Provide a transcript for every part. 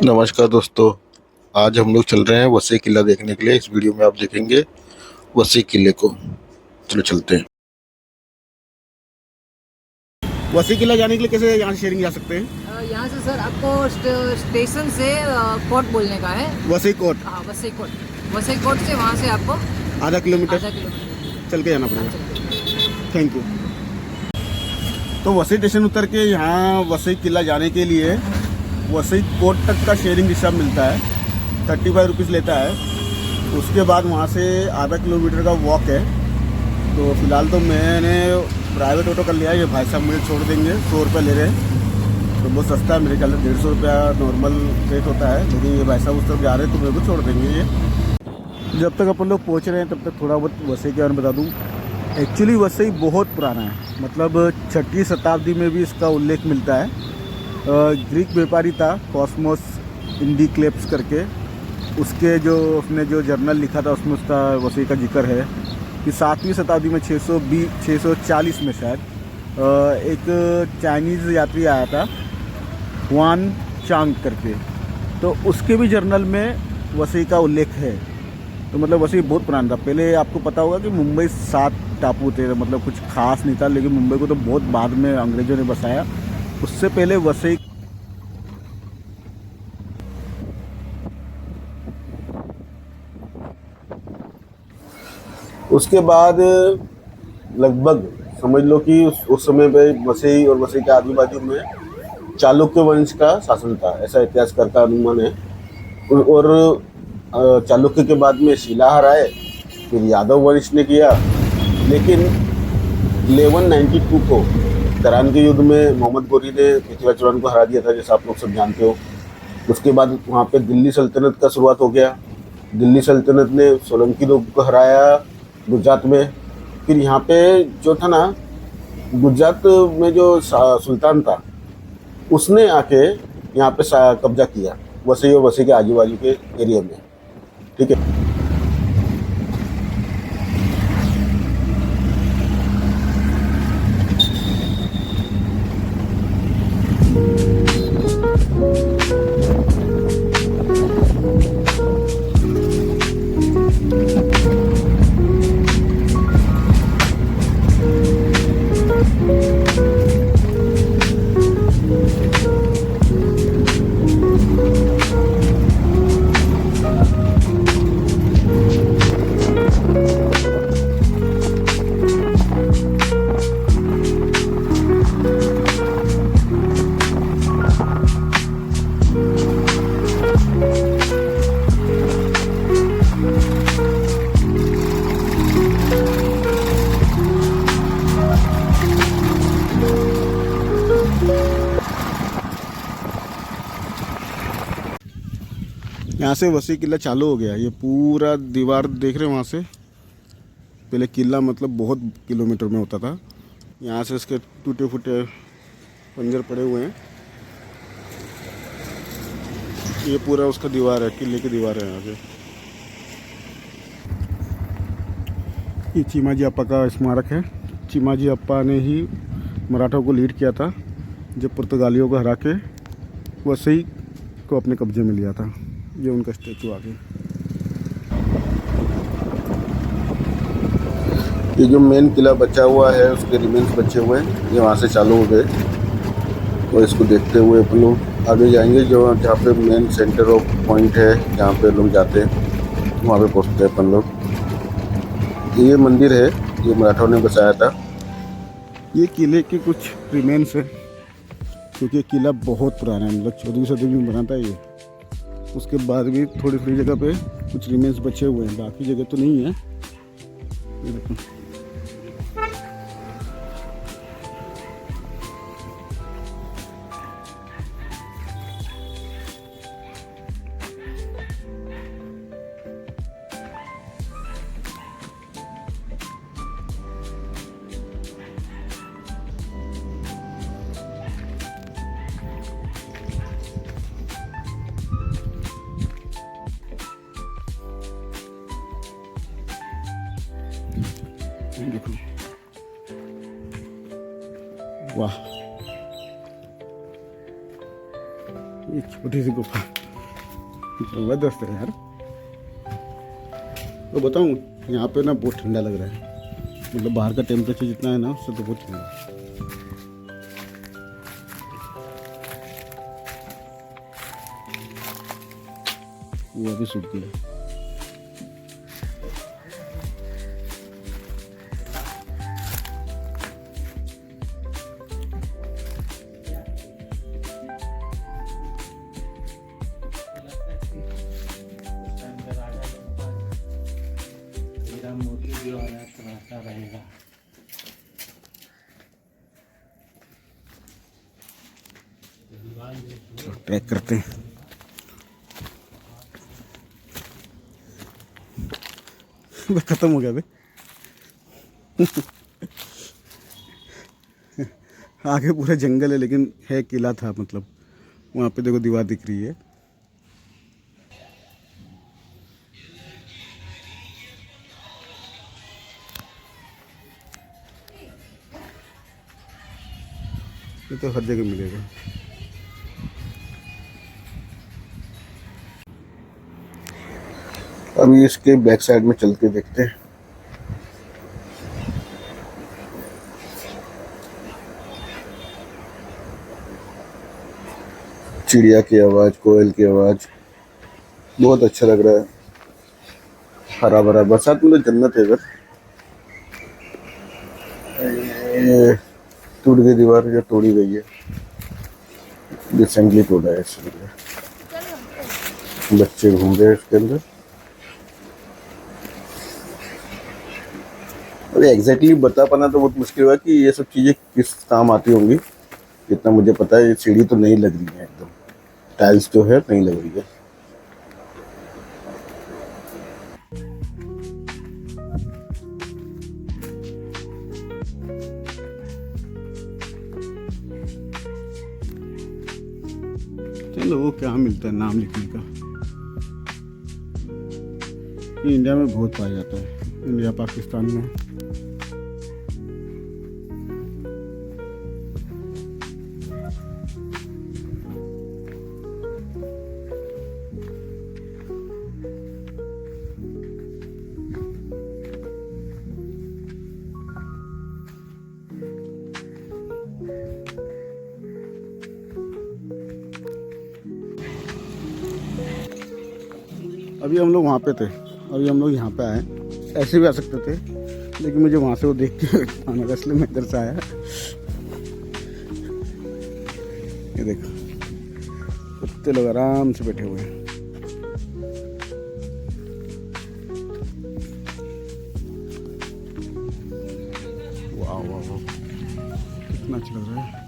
नमस्कार दोस्तों। आज हम लोग चल रहे हैं वसई किला देखने के लिए। इस वीडियो में आप देखेंगे वसई किले को। चलो चलते हैं। वसी किला जाने के लिए कैसे यहाँ से शेयरिंग जा सकते हैं? यहाँ से सर आपको स्टेशन से कोट बोलने का है। वसई कोट हाँ, वसई कोट से वहाँ से आपको आधा किलोमीटर आधा किलोमीटर चल के जाना पड़ेगा। चलते। Thank you. तो वसई स्टेशन उतर के यहाँ वसई किला जाने के लिए वसई कोट तक का शेयरिंग रिक्शा मिलता है, 35 रुपीज़ लेता है। उसके बाद वहाँ से आधा किलोमीटर का वॉक है। तो फिलहाल तो मैंने प्राइवेट ऑटो कर लिया है। ये भाई साहब मुझे छोड़ देंगे, 100 रुपये ले रहे हैं। तो बहुत सस्ता है, मेरे ख्याल से 150 रुपया नॉर्मल रेट होता है, लेकिन ये भाई साहब उस तरफ जा रहे हैं तो मेरे को छोड़ देंगे ये। जब तक अपन लोग पहुँच रहे हैं तब तक थोड़ा बहुत वसई के बारे में बता दूँ। एक्चुअली वसई बहुत पुराना है, मतलब 6वीं शताब्दी में भी इसका उल्लेख मिलता है। ग्रीक व्यापारी था कॉस्मोस इंडिक्लेप्स करके, उसने जो जर्नल लिखा था उसमें उसका वसई का जिक्र है कि 7वीं शताब्दी में 640 में शायद एक चाइनीज़ यात्री आया था हुआन चांग करके, तो उसके भी जर्नल में वसई का उल्लेख है। तो मतलब वसई बहुत पुराना था। पहले आपको पता होगा कि मुंबई 7 टापू थे, मतलब कुछ खास नहीं था, लेकिन मुंबई को तो बहुत बाद में अंग्रेज़ों ने बसाया। उससे पहले वसई उसके बाद लगभग समझ लो कि उस समय पे वसई और वसई के आजू बाजू में चालुक्य वंश का शासन था, ऐसा इतिहासकार का अनुमान है। और चालुक्य के बाद में शिलाहार आए, फिर यादव वंश ने किया। लेकिन 1192 को करान के युद्ध में मोहम्मद गोरी ने पृथ्वीराज चौहान को हरा दिया था, जैसा आप लोग सब जानते हो। उसके बाद वहाँ पे दिल्ली सल्तनत का शुरुआत हो गया। दिल्ली सल्तनत ने सोलंकी लोगों को हराया गुजरात में। फिर यहाँ पे जो था ना, गुजरात में जो सुल्तान था उसने आके यहाँ पे कब्जा किया वसई और वसई के आजू बाजू के एरिया में। ठीक है। यहाँ से वसई किला चालू हो गया। ये पूरा दीवार देख रहे हैं वहाँ से। पहले किला मतलब बहुत किलोमीटर में होता था। यहाँ से इसके टूटे फूटे पंजर पड़े हुए हैं। ये पूरा उसका दीवार है, किले की दीवार है यहाँ से। ये चिमाजी अप्पा का स्मारक है। चिमाजी अप्पा ने ही मराठों को लीड किया था जब पुर्तगालियों को हरा के वसई को अपने कब्जे में लिया था। ये उनका स्टैचू आ गया। ये जो मेन किला बचा हुआ है उसके रिमेन्स बचे हुए हैं, ये वहाँ से चालू हो गए। तो इसको देखते हुए अपन लोग आगे जाएंगे, जो जहाँ पे मेन सेंटर ऑफ पॉइंट है जहाँ पे लोग जाते हैं वहाँ पे पहुँचते हैं अपन लोग। ये मंदिर है, ये मराठों ने बसाया था। ये किले के कुछ रिमेन्स है, क्योंकि किला बहुत पुराना है, मतलब 14वीं शताब्दी में बना था ये। उसके बाद भी थोड़ी थोड़ी जगह पे कुछ रिमेन्स बचे हुए हैं, बाकी जगह तो नहीं है। ये देखो। देखो, वाह, ये छोटी सी गुफा। जबरदस्त है यार। तो बताऊँ, यहाँ पे ना बहुत ठंडा लग रहा है, मतलब बाहर का टेम्परेचर जितना है ना उससे तो बहुत ठंडा है। वो अभी सूख गया। मोदी जो रहता रहेगा। ट्रैक करते हैं। खत्म हो गया बे। आगे पूरा जंगल है, लेकिन है किला था, मतलब वहाँ पे देखो दीवार दिख रही है। ये तो हर जगह मिलेगा। अभी इसके बैक साइड में चल के देखते हैं। चिड़िया की आवाज़, कोयल की आवाज़, बहुत अच्छा लग रहा है। हरा भरा, बरसात में तो जन्नत है इधर। ये टूट गई दीवार, या तोड़ी गई है, रिसेंटली तोड़ा है इसलिए। बच्चे घूम रहे हैं इसके अंदर। अरे एग्जैक्टली बता पाना तो बहुत मुश्किल हुआ कि ये सब चीज़ें किस काम आती होंगी। जितना मुझे पता है, ये सीढ़ी तो नहीं लग रही है, एकदम टाइल्स जो है नहीं लग रही है। चलो, वो क्या मिलता है नाम लिखने का। ये इंडिया में बहुत पाया जाता है, इंडिया पाकिस्तान में। अभी हम लोग वहाँ पे थे, अभी हम लोग यहाँ पे आए। ऐसे भी आ सकते थे, लेकिन मुझे वहाँ से वो देख के आना था, इसलिए मैं इधर से आया। ये देखो, कुत्ते लोग आराम से बैठे हुए हैं। वाह वाह वाह, कितना अच्छा लग रहा है।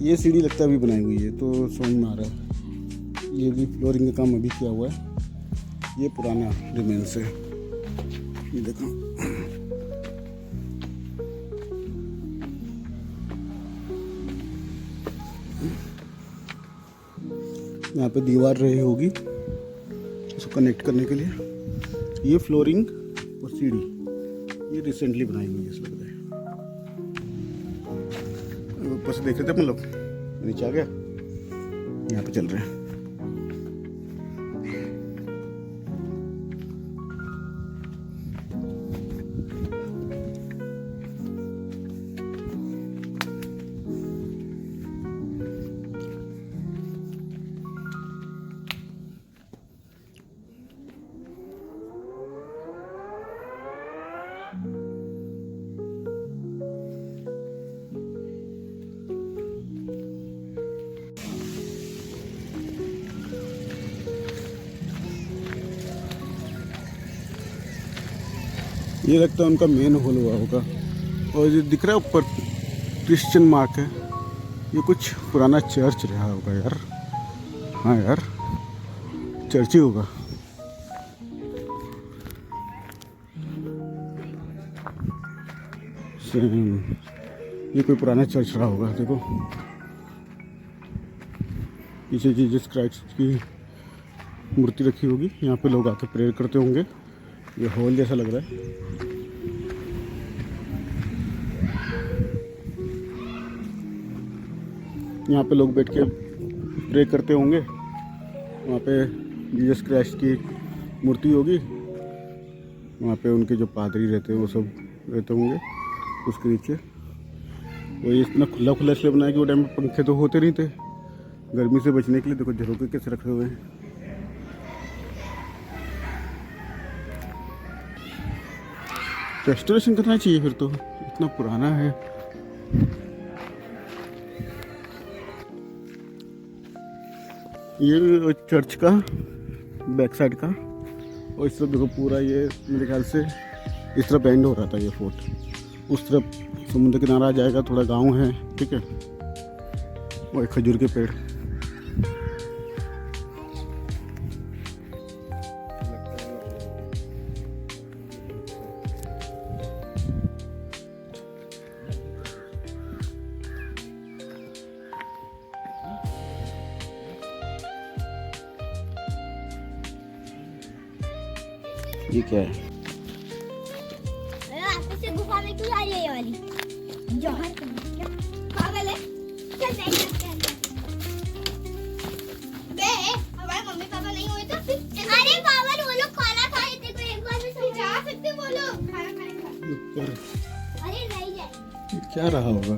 ये सीढ़ी लगता है अभी बनाई हुई है, तो समझ में आ रहा है। ये भी फ्लोरिंग का काम अभी किया हुआ है। ये पुराना रिमेन्स है, ये देखो। यहाँ पे दीवार रही होगी इसको कनेक्ट करने के लिए। ये फ्लोरिंग और सीढ़ी ये रिसेंटली बनाई हुई है, लग रहा है। ऊपर से देख रहे थे अपन लोग, नीचे आ गया। यहाँ पे चल रहे हैं। ये लगता है उनका मेन हॉल हुआ होगा। और ये दिख रहा है ऊपर क्रिश्चियन मार्क है, ये कुछ पुराना चर्च रहा होगा यार। हाँ यार, चर्च ही होगा। ये कोई पुराना चर्च रहा होगा, देखो पीछे जीसस क्राइस्ट की मूर्ति रखी होगी। यहाँ पे लोग आके प्रेयर करते होंगे। ये हॉल जैसा लग रहा है। यहाँ पे लोग बैठ के प्रे करते होंगे। वहाँ पे जीसस क्राइस्ट की मूर्ति होगी। वहाँ पे उनके जो पादरी रहते हैं वो सब रहते होंगे उसके नीचे। वो ये इतना खुला खुला इसलिए बनाया कि वो टाइम में पंखे तो होते नहीं थे, गर्मी से बचने के लिए। देखो झरोके कैसे रखे हुए हैं। रेस्टोरेशन करना चाहिए फिर तो, इतना पुराना है। ये चर्च का बैक साइड का, और इस तरफ देखो पूरा ये मेरे ख्याल से इस तरफ एंड हो रहा था ये फोर्ट। उस तरफ समुद्र किनारा आ जाएगा, थोड़ा गांव है, ठीक है। और एक खजूर के पेड़। ये क्या है? वापस से गुफा में क्यों आ रही है ये वाली? जौहर क्या पागल है? चल नहीं सकते अंदर। बे हमारे मम्मी पापा नहीं हुए तो फिर अरे पापा वो लोग खाना खाए थे, तो एक बार में समझा सकते वो लोग खाना खाने का। अरे नहीं जाए। ये क्या रहा होगा?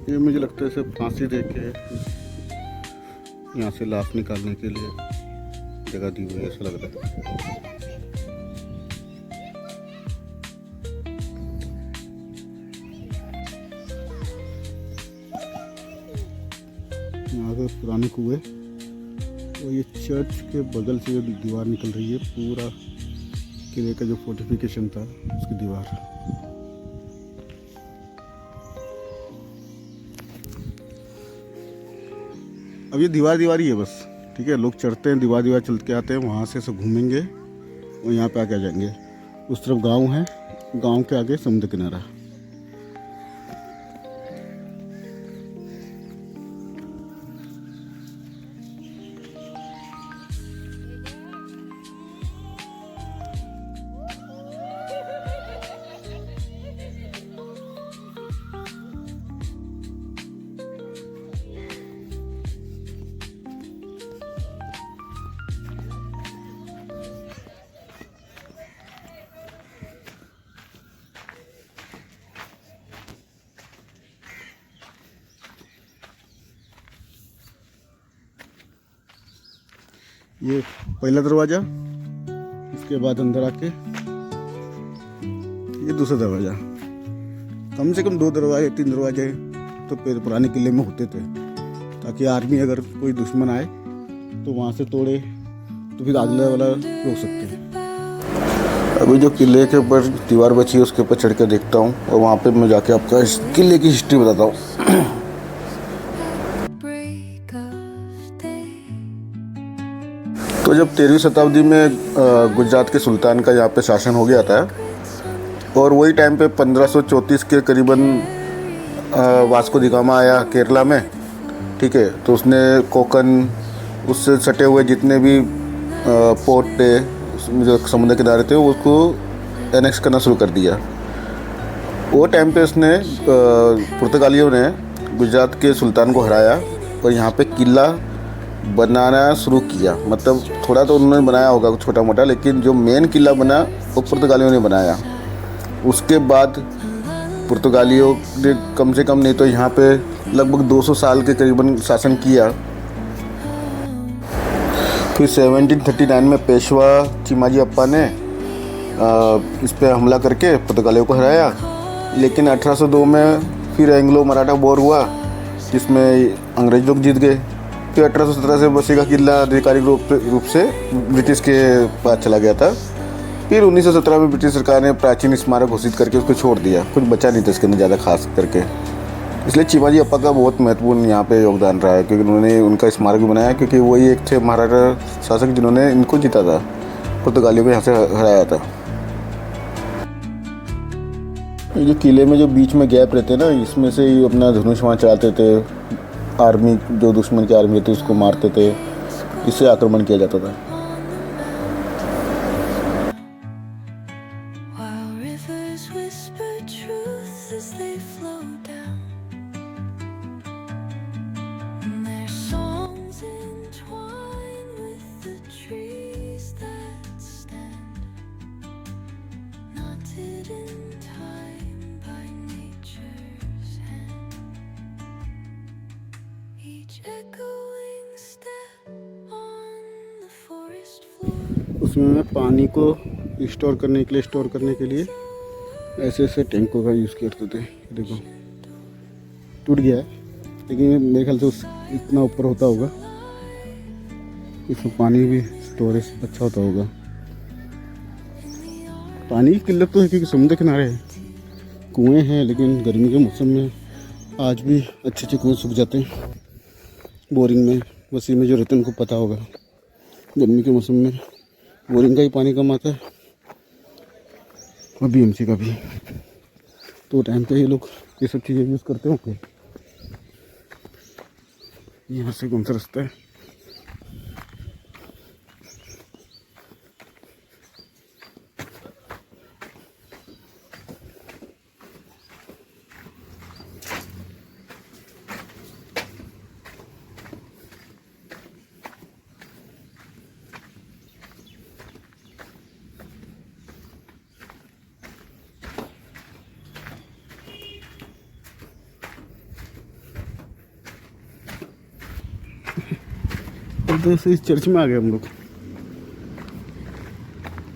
ये मुझे लगता है इसे फांसी दे के यहाँ से लाश निकालने के लिए जगह दी हुई है, ऐसा लग रहा है। यहाँ पे पुराने कुएं और ये चर्च के बगल से जो दीवार निकल रही है, पूरा किले का जो फोर्टिफिकेशन था उसकी दीवार। अब ये दीवार ही है बस, ठीक है। लोग चढ़ते हैं, दीवार चल के आते हैं, वहाँ से सब घूमेंगे और यहाँ पे आके आ जाएंगे। उस तरफ गांव है, गांव के आगे समुद्र किनारा। ये पहला दरवाज़ा, इसके बाद अंदर आके ये दूसरा दरवाज़ा। कम से कम 2 दरवाजे 3 दरवाजे तो पुराने किले में होते थे, ताकि आर्मी अगर कोई दुश्मन आए तो वहाँ से तोड़े तो फिर अगला वाला रोक सकते हैं। अभी जो किले के ऊपर दीवार बची है उसके ऊपर चढ़ कर देखता हूँ और वहाँ पे मैं जाके आपका इस किले की हिस्ट्री बताता हूँ। तो जब 13वीं शताब्दी में गुजरात के सुल्तान का यहाँ पे शासन हो गया था, और वही टाइम पे 1534 के करीबन वास्को दी गामा आया केरला में, ठीक है। तो उसने कोकन, उससे सटे हुए जितने भी पोर्ट थे जो समुद्र किनारे थे उसको एनेक्स करना शुरू कर दिया। वो टाइम पे उसने पुर्तगालियों ने गुजरात के सुल्तान को हराया और यहाँ पे किला बनाना शुरू किया। मतलब थोड़ा तो उन्होंने बनाया होगा छोटा मोटा, लेकिन जो मेन किला बना वो पुर्तगालियों ने बनाया। उसके बाद पुर्तगालियों ने कम से कम नहीं तो यहाँ पे लगभग 200 साल के करीबन शासन किया। फिर 1739 में पेशवा चिमाजी अप्पा ने इस पे हमला करके पुर्तगालियों को हराया। लेकिन 1802 में फिर एंग्लो मराठा वॉर हुआ जिसमें अंग्रेज लोग जीत गए, तो 1817 से वसई का किला आधिकारिक रूप से ब्रिटिश के पास चला गया था। फिर 1917 में ब्रिटिश सरकार ने प्राचीन स्मारक घोषित करके उसको छोड़ दिया, कुछ बचा नहीं था इसके अंदर ज़्यादा खास करके। इसलिए चिमाजी अप्पा का बहुत महत्वपूर्ण यहाँ पे योगदान रहा है, क्योंकि उन्होंने उनका स्मारक भी बनाया, क्योंकि वही एक थे महाराजा शासक जिन्होंने इनको जीता था, पुर्तगालियों को यहाँ से हराया था। ये जो किले में जो बीच में गैप रहते हैं ना, इसमें से ही अपना धनुष वहाँ चलाते थे, आर्मी जो दुश्मन की आर्मी थी उसको मारते थे, इससे आक्रमण किया जाता था। While rivers whisper truth as they flow down, and their songs entwine with the trees that stand, knotted in time by nature's hand. Each echoing step on the forest floor. उसमें पानी को स्टोर करने के लिए ऐसे ऐसे टैंकों का यूज़ करते थे। देखो टूट गया है, लेकिन मेरे ख्याल से इतना ऊपर होता होगा, इसमें पानी भी स्टोरेज अच्छा होता होगा। पानी की किल्लत तो है क्योंकि समुद्र किनारे है, कुएँ हैं, लेकिन गर्मी के मौसम में आज भी अच्छे कुएँ सूख जाते हैं। बोरिंग में वसई में जो रहते हैं उनको पता होगा, गर्मी के मौसम में बोरिंग का ही पानी कम आता है और बीएमसी का भी। तो टाइम पे ये लोग ये सब चीज़ें यूज़ करते होंगे। यहाँ से कौन सा रास्ता है? तो इस चर्च में आ गए हम लोग।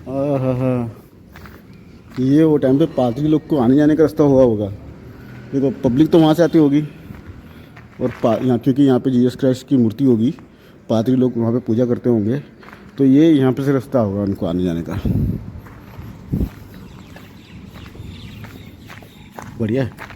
हाँ, ये वो टाइम पे पादरी लोग को आने जाने का रास्ता हुआ होगा। देखो पब्लिक तो वहाँ से आती होगी, और यहाँ क्योंकि यहाँ पे जीसस क्राइस्ट की मूर्ति होगी, पादरी लोग वहाँ पे पूजा करते होंगे, तो ये यहाँ पे से रास्ता होगा उनको आने जाने का। बढ़िया है।